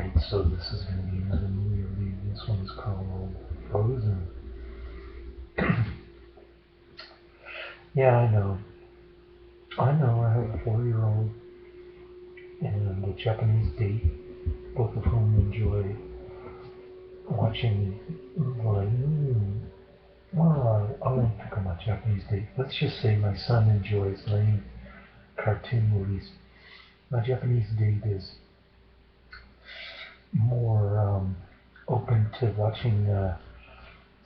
Alright, so this is going to be another movie review. This one is called Frozen. Yeah, I know. I have a 4-year-old and a Japanese date, both of whom enjoy watching, I won't pick on my Japanese date. Let's just say my son enjoys lame cartoon movies. My Japanese date is more open to watching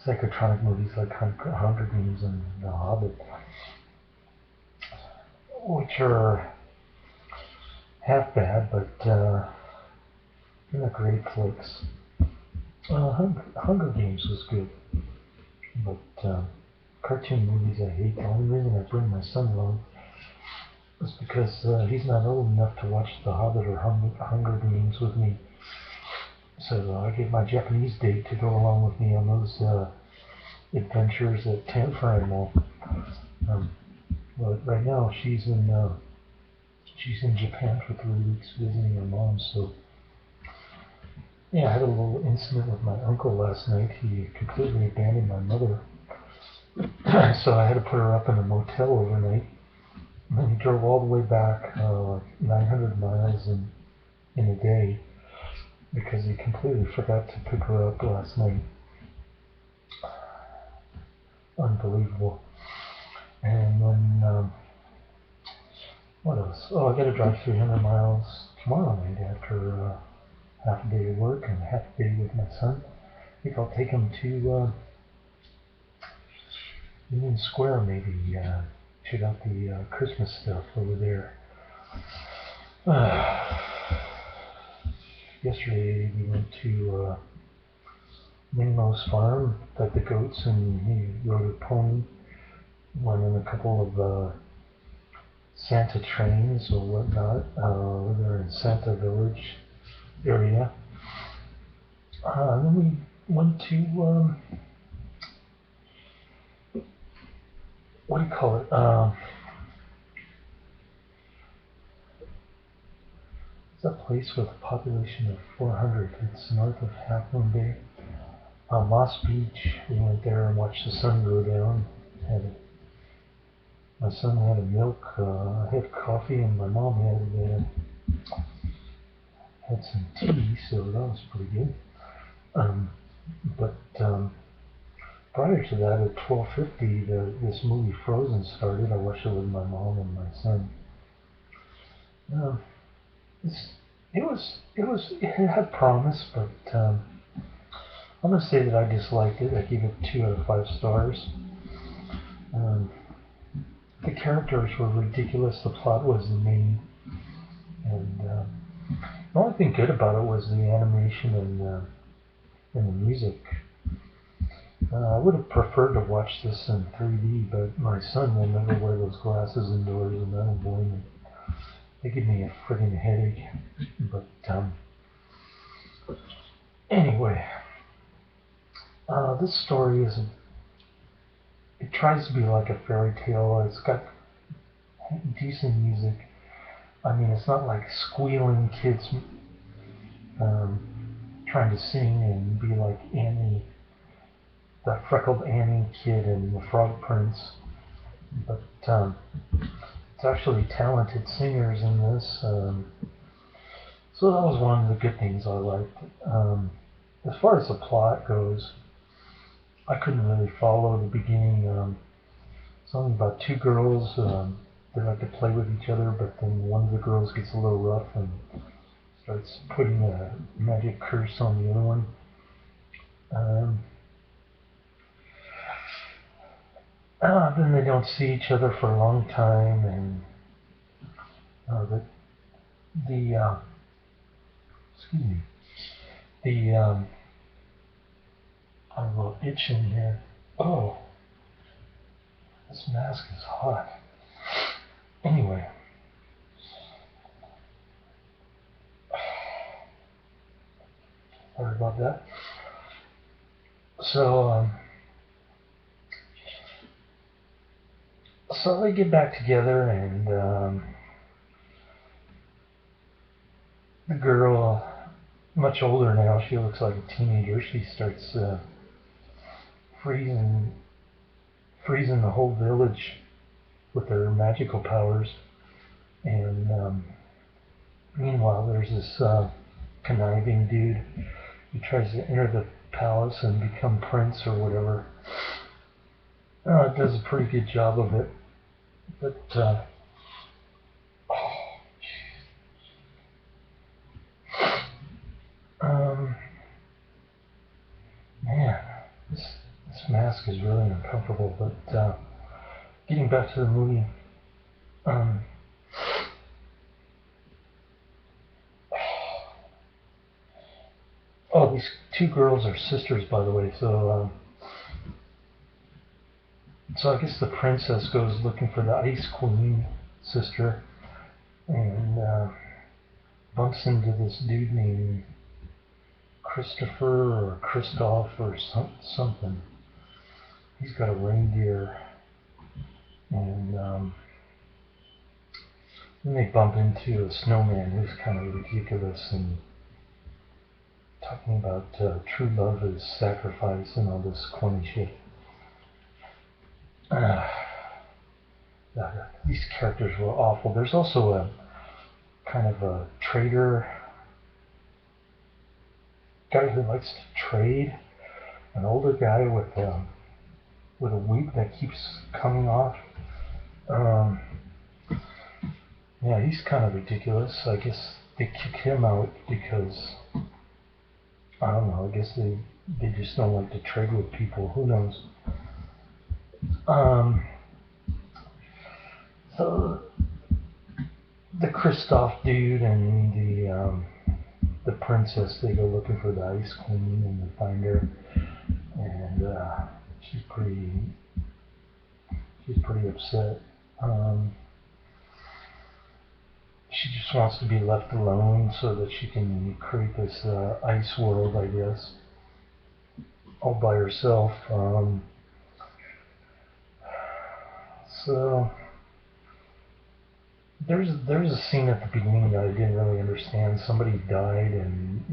psychotronic movies like Hunger Games and The Hobbit, which are half bad, but they're great flicks. Hunger Games was good, but cartoon movies I hate. The only reason I bring my son along is because he's not old enough to watch The Hobbit or Hunger Games with me. So I get my Japanese date to go along with me on those adventures that terrify him all. But right now she's in Japan for 3 weeks visiting her mom. So yeah, I had a little incident with my uncle last night. He completely abandoned my mother, so I had to put her up in a motel overnight. And then he drove all the way back, 900 miles in a day, because he completely forgot to pick her up last night. Unbelievable. And then, what else? Oh, I gotta drive 300 miles tomorrow night after half a day of work and half a day with my son. I think I'll take him to Union Square, maybe, check out the Christmas stuff over there. Yesterday we went to Minmo's farm, fed the goats, and he rode a pony. Went in a couple of Santa trains or whatnot. Over there in Santa Village area. Then we went to what do you call it? It's a place with a population of 400. It's north of Half Moon Bay. Moss Beach. We went there and watched the sun go down. My son had a milk. I had coffee, and my mom had some tea, so that was pretty good. But prior to that, at 12:50, this movie Frozen started. I watched it with my mom and my son. It had promise, but I'm gonna say that I disliked it. I gave it 2 out of 5 stars. The characters were ridiculous. The plot was lame, and the only thing good about it was the animation and the music. I would have preferred to watch this in 3D, but my son will never wear those glasses indoors, and I don't blame him. They give me a friggin' headache. But anyway, this story it tries to be like a fairy tale. It's got decent music. I mean, it's not like squealing kids trying to sing and be like Annie, that freckled Annie kid in The Frog Prince. But it's actually talented singers in this. So that was one of the good things I liked. As far as the plot goes, I couldn't really follow the beginning. It's only about 2 girls. They like to play with each other, but then one of the girls gets a little rough and starts putting a magic curse on the other one. Then they don't see each other for a long time, and excuse me, I'm a little itch in here. Oh, this mask is hot. Anyway. Sorry about that. So they get back together, and the girl, much older now. She looks like a teenager. She starts freezing, freezing the whole village with her magical powers. And meanwhile, there's this conniving dude who tries to enter the palace and become prince or whatever. Does a pretty good job of it, but um, man, this mask is really uncomfortable. But getting back to the movie, um, oh, these two girls are sisters, by the way. So I guess the princess goes looking for the Ice Queen sister and bumps into this dude named Christopher or Christoph or something. He's got a reindeer, and then they bump into a snowman who's kind of ridiculous and talking about true love is sacrifice and all this corny shit. These characters were awful. There's also a kind of a trader guy who likes to trade, an older guy with a wig that keeps coming off. Yeah, he's kind of ridiculous. I guess they kick him out because I don't know. I guess they just don't like to trade with people. Who knows? So the Kristoff dude and the princess, they go looking for the Ice Queen and they find her, and she's pretty upset. She just wants to be left alone so that she can create this ice world, I guess, all by herself. So there's a scene at the beginning that I didn't really understand. Somebody died in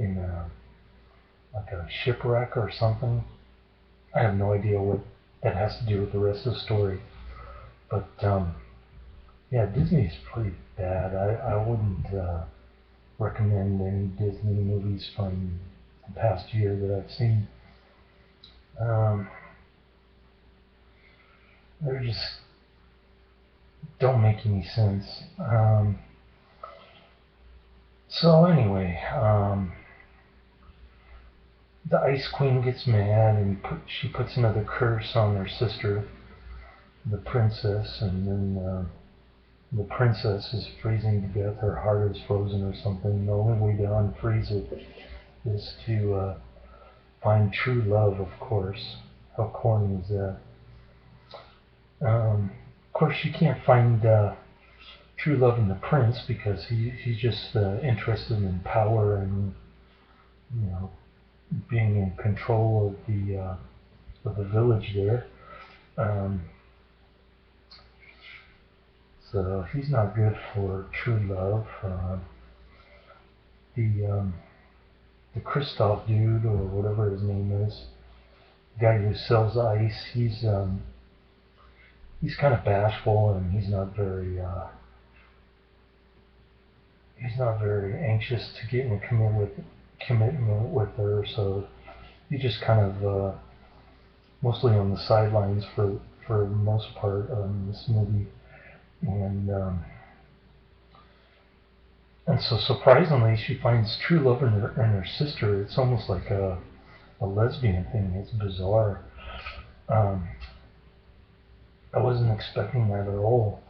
like a shipwreck or something. I have no idea what that has to do with the rest of the story. But yeah, Disney's pretty bad. I wouldn't recommend any Disney movies from the past year that I've seen. They just don't make any sense. So anyway, the Ice Queen gets mad and she puts another curse on her sister, the princess, and then the princess is freezing to death. Her heart is frozen or something. The only way to unfreeze it is to find true love, of course. How corny is that? Of course, she can't find true love in the prince because he's just interested in power and, you know, being in control of the village there. So he's not good for true love. The Kristoff dude or whatever his name is, the guy who sells ice, he's kind of bashful and he's not very anxious to get in a commitment with her. So he's just kind of mostly on the sidelines for the most part in this movie. And so surprisingly, she finds true love in her sister. It's almost like a lesbian thing. It's bizarre. I wasn't expecting that at all.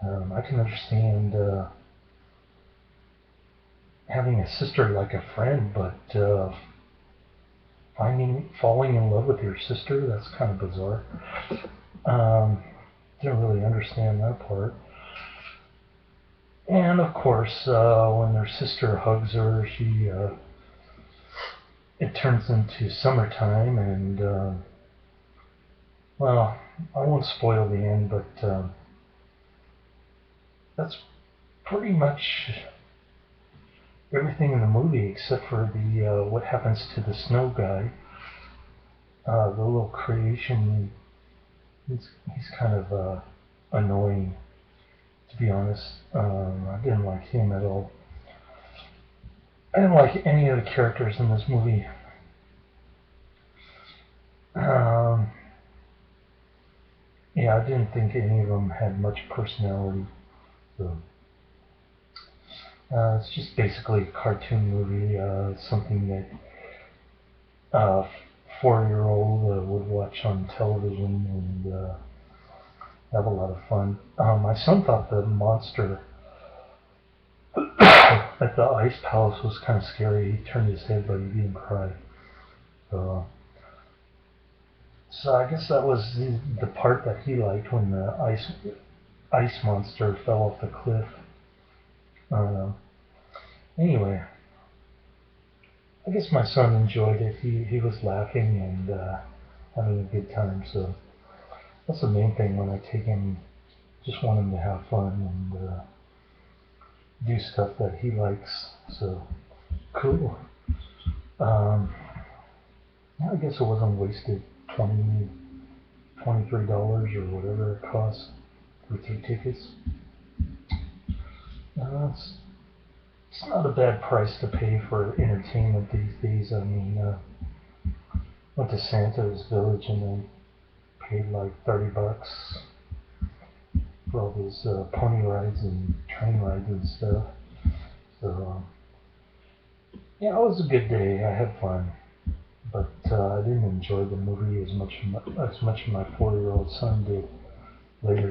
I can understand having a sister like a friend, but falling in love with your sister, that's kind of bizarre. Didn't really understand that part. And of course, when her sister hugs her, it turns into summertime, and well, I won't spoil the end, but that's pretty much everything in the movie except for the what happens to the snow guy. The little creation, he's kind of annoying, to be honest. I didn't like him at all. I didn't like any of the characters in this movie. Um, yeah, I didn't think any of them had much personality. So it's just basically a cartoon movie, something that 4-year-old would watch on television and have a lot of fun. My son thought the monster at the ice palace was kind of scary. He turned his head, but he didn't cry. So, so I guess that was the part that he liked when the ice monster fell off the cliff. I don't know. Anyway, I guess my son enjoyed it. He was laughing and having a good time. So that's the main thing when I take him. Just want him to have fun and do stuff that he likes. So cool. I guess it wasn't wasted. $23 or whatever it costs for 3 tickets. It's not a bad price to pay for entertainment these days. I mean, went to Santa's Village and I paid like $30 for all those pony rides and train rides and stuff. So yeah, it was a good day. I had fun, but I didn't enjoy the movie as much as my 4-year-old son did later.